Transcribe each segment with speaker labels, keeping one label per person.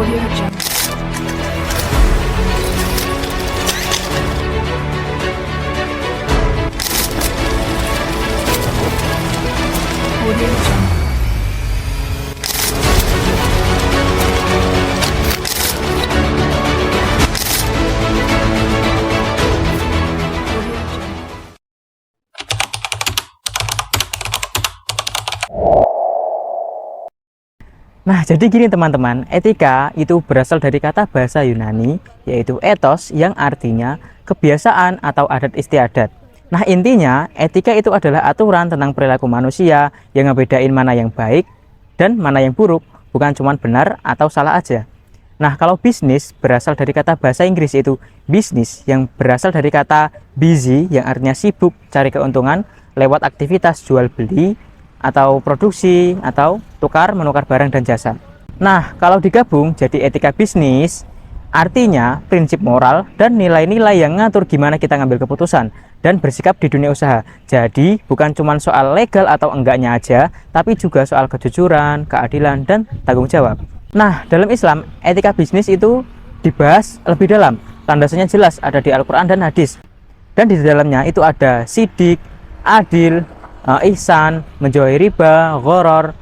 Speaker 1: Audio Jungle. Audio Jungle. Audio Jungle.
Speaker 2: Nah, jadi gini teman-teman, etika itu berasal dari kata bahasa Yunani, yaitu ethos yang artinya kebiasaan atau adat istiadat. Nah, intinya etika itu adalah aturan tentang perilaku manusia yang ngebedain mana yang baik dan mana yang buruk, bukan cuma benar atau salah aja. Nah, kalau bisnis berasal dari kata bahasa Inggris itu bisnis, yang berasal dari kata busy yang artinya sibuk cari keuntungan lewat aktivitas jual beli atau produksi atau tukar menukar barang dan jasa. Nah, kalau digabung jadi etika bisnis, artinya prinsip moral dan nilai-nilai yang ngatur gimana kita ngambil keputusan dan bersikap di dunia usaha. Jadi bukan cuma soal legal atau enggaknya aja, tapi juga soal kejujuran, keadilan, dan tanggung jawab. Nah, dalam Islam, etika bisnis itu dibahas lebih dalam. Landasannya jelas ada di Al-Quran dan hadis. Dan di dalamnya itu ada sidik, adil, ihsan, menjauhi riba, gharar,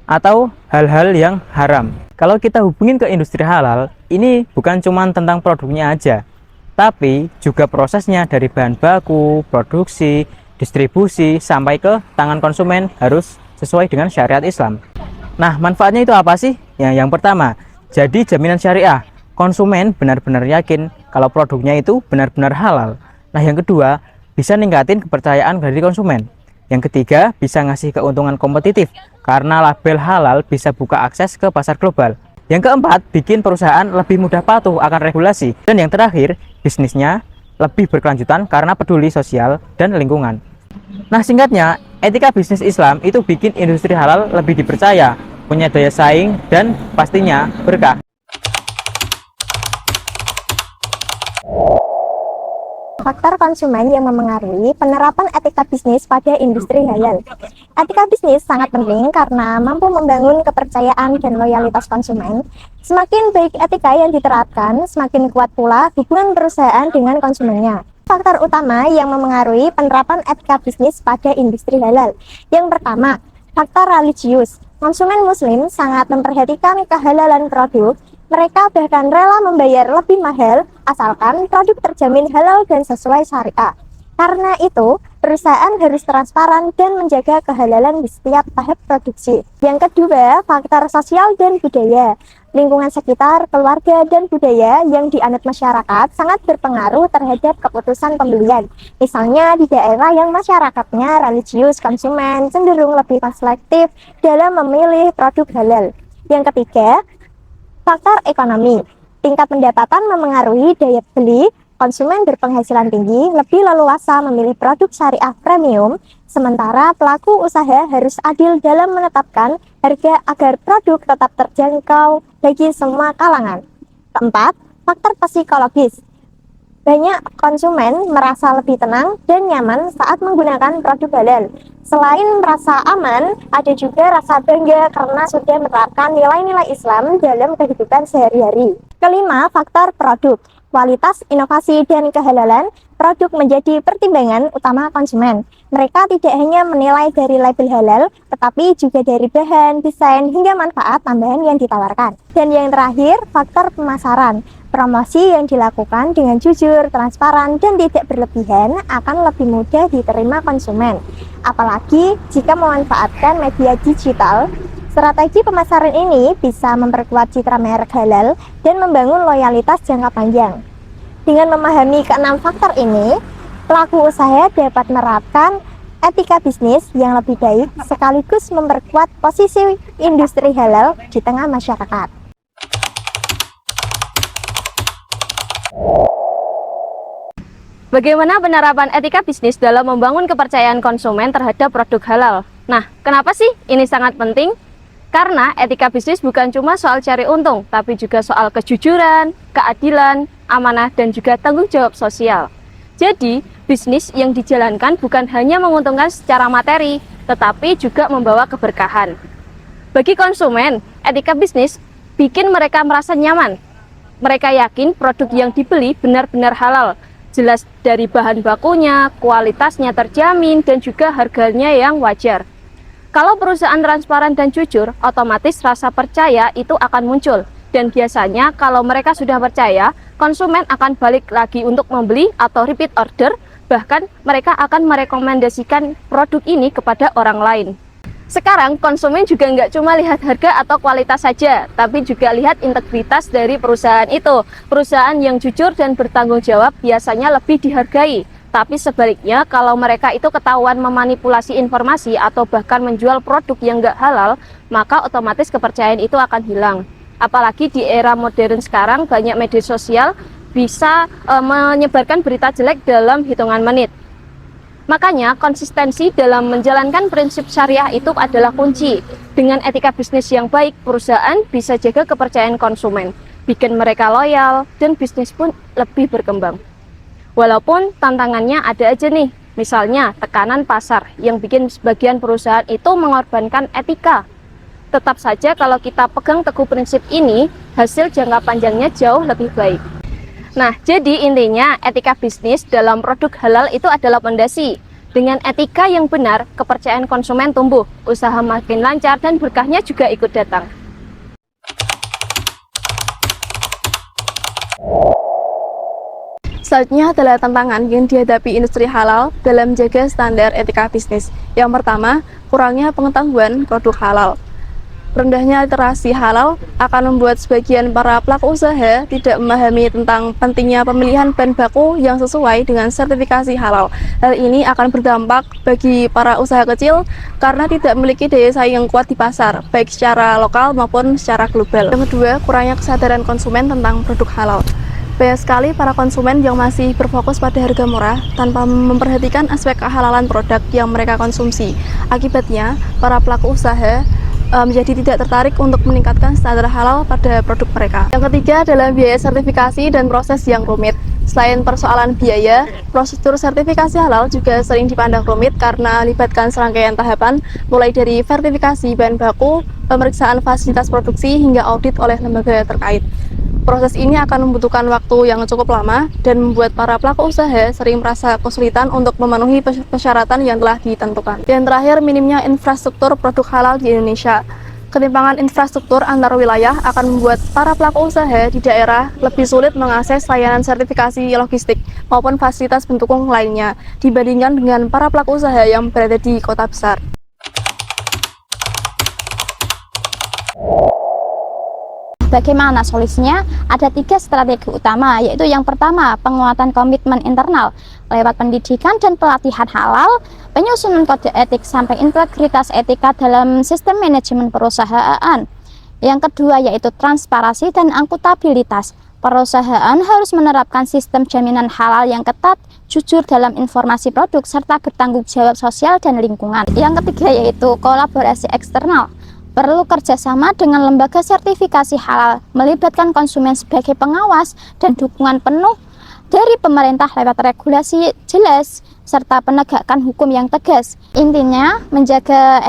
Speaker 2: atau hal-hal yang haram. Kalau kita hubungin ke industri halal, ini bukan cuma tentang produknya aja, tapi juga prosesnya dari bahan baku, produksi, distribusi, sampai ke tangan konsumen harus sesuai dengan syariat Islam. Nah, manfaatnya itu apa sih? Ya, yang pertama, jadi jaminan syariah. Konsumen benar-benar yakin kalau produknya itu benar-benar halal. Nah, yang kedua, bisa ningkatin kepercayaan dari konsumen. Yang ketiga, bisa ngasih keuntungan kompetitif karena label halal bisa buka akses ke pasar global. Yang keempat, bikin perusahaan lebih mudah patuh akan regulasi. Dan yang terakhir, bisnisnya lebih berkelanjutan karena peduli sosial dan lingkungan. Nah, singkatnya, etika bisnis Islam itu bikin industri halal lebih dipercaya, punya daya saing, dan pastinya berkah.
Speaker 3: Faktor konsumen yang memengaruhi penerapan etika bisnis pada industri halal. Etika bisnis sangat penting karena mampu membangun kepercayaan dan loyalitas konsumen. Semakin baik etika yang diterapkan, semakin kuat pula hubungan perusahaan dengan konsumennya. Faktor utama yang memengaruhi penerapan etika bisnis pada industri halal. Yang pertama, faktor religius. Konsumen muslim sangat memperhatikan kehalalan produk. Mereka bahkan rela membayar lebih mahal asalkan produk terjamin halal dan sesuai syariah. Karena itu, perusahaan harus transparan dan menjaga kehalalan di setiap tahap produksi. Yang kedua, faktor sosial dan budaya. Lingkungan sekitar, keluarga, dan budaya yang dianut masyarakat sangat berpengaruh terhadap keputusan pembelian. Misalnya di daerah yang masyarakatnya religius, konsumen cenderung lebih selektif dalam memilih produk halal. Yang ketiga, faktor ekonomi. Tingkat pendapatan memengaruhi daya beli. Konsumen berpenghasilan tinggi lebih leluasa memilih produk syariah premium, sementara pelaku usaha harus adil dalam menetapkan harga agar produk tetap terjangkau bagi semua kalangan. Keempat, faktor psikologis. Banyak konsumen merasa lebih tenang dan nyaman saat menggunakan produk halal. Selain merasa aman, ada juga rasa bangga karena sudah menerapkan nilai-nilai Islam dalam kehidupan sehari-hari. Kelima, faktor produk. Kualitas, inovasi, dan kehalalan produk menjadi pertimbangan utama konsumen. Mereka tidak hanya menilai dari label halal, tetapi juga dari bahan, desain, hingga manfaat tambahan yang ditawarkan. Dan yang terakhir, faktor pemasaran. Promosi yang dilakukan dengan jujur, transparan, dan tidak berlebihan akan lebih mudah diterima konsumen. Apalagi jika memanfaatkan media digital. Strategi pemasaran ini bisa memperkuat citra merek halal dan membangun loyalitas jangka panjang. Dengan memahami keenam faktor ini, pelaku usaha dapat menerapkan etika bisnis yang lebih baik sekaligus memperkuat posisi industri halal di tengah masyarakat.
Speaker 4: Bagaimana penerapan etika bisnis dalam membangun kepercayaan konsumen terhadap produk halal? Nah, kenapa sih ini sangat penting? Karena etika bisnis bukan cuma soal cari untung, tapi juga soal kejujuran, keadilan, amanah, dan juga tanggung jawab sosial. Jadi, bisnis yang dijalankan bukan hanya menguntungkan secara materi, tetapi juga membawa keberkahan. Bagi konsumen, etika bisnis bikin mereka merasa nyaman. Mereka yakin produk yang dibeli benar-benar halal, jelas dari bahan bakunya, kualitasnya terjamin, dan juga harganya yang wajar. Kalau perusahaan transparan dan jujur, otomatis rasa percaya itu akan muncul. Dan biasanya kalau mereka sudah percaya, konsumen akan balik lagi untuk membeli atau repeat order, bahkan mereka akan merekomendasikan produk ini kepada orang lain. Sekarang konsumen juga nggak cuma lihat harga atau kualitas saja, tapi juga lihat integritas dari perusahaan itu. Perusahaan yang jujur dan bertanggung jawab biasanya lebih dihargai. Tapi sebaliknya, kalau mereka itu ketahuan memanipulasi informasi atau bahkan menjual produk yang nggak halal, maka otomatis kepercayaan itu akan hilang. Apalagi di era modern sekarang, banyak media sosial bisa menyebarkan berita jelek dalam hitungan menit. Makanya konsistensi dalam menjalankan prinsip syariah itu adalah kunci. Dengan etika bisnis yang baik, perusahaan bisa jaga kepercayaan konsumen, bikin mereka loyal, dan bisnis pun lebih berkembang. Walaupun tantangannya ada aja nih, misalnya tekanan pasar yang bikin sebagian perusahaan itu mengorbankan etika. Tetap saja kalau kita pegang teguh prinsip ini, hasil jangka panjangnya jauh lebih baik. Nah, jadi intinya etika bisnis dalam produk halal itu adalah fondasi. Dengan etika yang benar, kepercayaan konsumen tumbuh, usaha makin lancar, dan berkahnya juga ikut datang.
Speaker 5: Selanjutnya adalah tantangan yang dihadapi industri halal dalam menjaga standar etika bisnis. Yang pertama, kurangnya pengetahuan produk halal. Rendahnya literasi halal akan membuat sebagian para pelaku usaha tidak memahami tentang pentingnya pemilihan bahan baku yang sesuai dengan sertifikasi halal. Hal ini akan berdampak bagi para usaha kecil karena tidak memiliki daya saing yang kuat di pasar, baik secara lokal maupun secara global. Yang kedua, kurangnya kesadaran konsumen tentang produk halal. Banyak sekali para konsumen yang masih berfokus pada harga murah tanpa memperhatikan aspek kehalalan produk yang mereka konsumsi. Akibatnya, para pelaku usaha menjadi tidak tertarik untuk meningkatkan standar halal pada produk mereka. Yang ketiga adalah biaya sertifikasi dan proses yang rumit. Selain persoalan biaya, prosedur sertifikasi halal juga sering dipandang rumit karena melibatkan serangkaian tahapan, mulai dari sertifikasi bahan baku, pemeriksaan fasilitas produksi, hingga audit oleh lembaga terkait. Proses ini akan membutuhkan waktu yang cukup lama dan membuat para pelaku usaha sering merasa kesulitan untuk memenuhi persyaratan yang telah ditentukan. Dan terakhir, minimnya infrastruktur produk halal di Indonesia. Ketimpangan infrastruktur antar wilayah akan membuat para pelaku usaha di daerah lebih sulit mengakses layanan sertifikasi logistik maupun fasilitas pendukung lainnya dibandingkan dengan para pelaku usaha yang berada di kota besar.
Speaker 3: Bagaimana solusinya? Ada 3 strategi utama, yaitu yang pertama, penguatan komitmen internal lewat pendidikan dan pelatihan halal, penyusunan kode etik sampai integritas etika dalam sistem manajemen perusahaan. Yang kedua yaitu transparansi dan akuntabilitas. Perusahaan harus menerapkan sistem jaminan halal yang ketat, jujur dalam informasi produk, serta bertanggung jawab sosial dan lingkungan. Yang ketiga yaitu kolaborasi eksternal. Perlu kerjasama dengan lembaga sertifikasi halal, melibatkan konsumen sebagai pengawas, dan dukungan penuh dari pemerintah lewat regulasi jelas, serta penegakan hukum yang tegas. Intinya, menjaga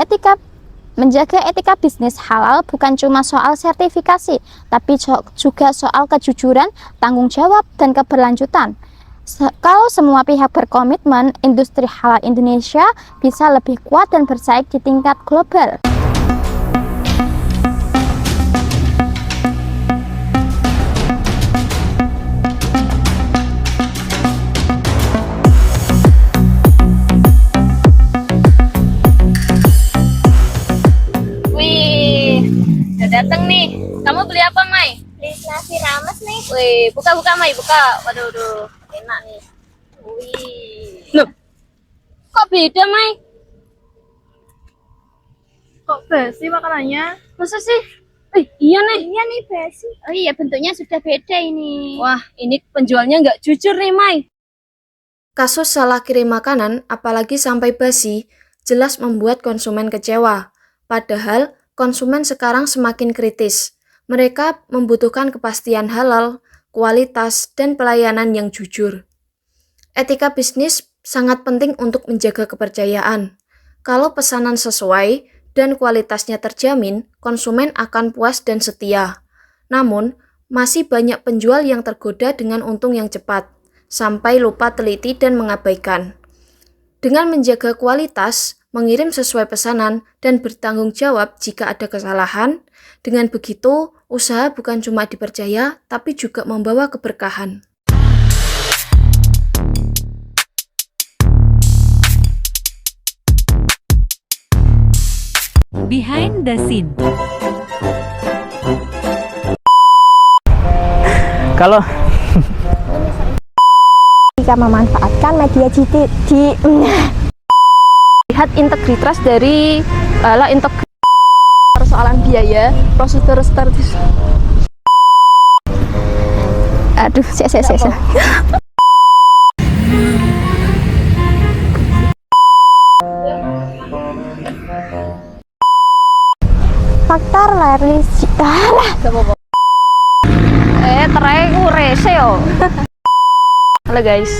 Speaker 3: etika bisnis halal bukan cuma soal sertifikasi, tapi juga soal kejujuran, tanggung jawab, dan keberlanjutan. Kalau semua pihak berkomitmen, industri halal Indonesia bisa lebih kuat dan bersaing di tingkat global.
Speaker 4: Dateng nih, kamu beli apa, Mai?
Speaker 3: Beli nasi rames nih.
Speaker 4: Wih, buka Mai, buka. Waduh, enak nih. Wih. Loh, kok beda, Mai?
Speaker 5: Kok basi makanannya?
Speaker 4: Masa sih? Iya nih.
Speaker 3: Iya nih basi. Oh iya, bentuknya sudah beda ini.
Speaker 4: Wah, ini penjualnya nggak jujur nih, Mai.
Speaker 1: Kasus salah kirim makanan, apalagi sampai basi, jelas membuat konsumen kecewa. Padahal, konsumen sekarang semakin kritis. Mereka membutuhkan kepastian halal, kualitas, dan pelayanan yang jujur. Etika bisnis sangat penting untuk menjaga kepercayaan. Kalau pesanan sesuai dan kualitasnya terjamin, konsumen akan puas dan setia. Namun, masih banyak penjual yang tergoda dengan untung yang cepat, sampai lupa teliti dan mengabaikan. Dengan menjaga kualitas, mengirim sesuai pesanan, dan bertanggung jawab jika ada kesalahan, dengan begitu, usaha bukan cuma dipercaya, tapi juga membawa keberkahan.
Speaker 6: Behind the scene.
Speaker 2: Kalau
Speaker 3: Jika memanfaatkan media
Speaker 4: Lihat integritas dari
Speaker 5: Persoalan biaya, prosedur statis.
Speaker 3: Aduh, faktor layarisi.
Speaker 4: terai ku rese yo. Halo guys.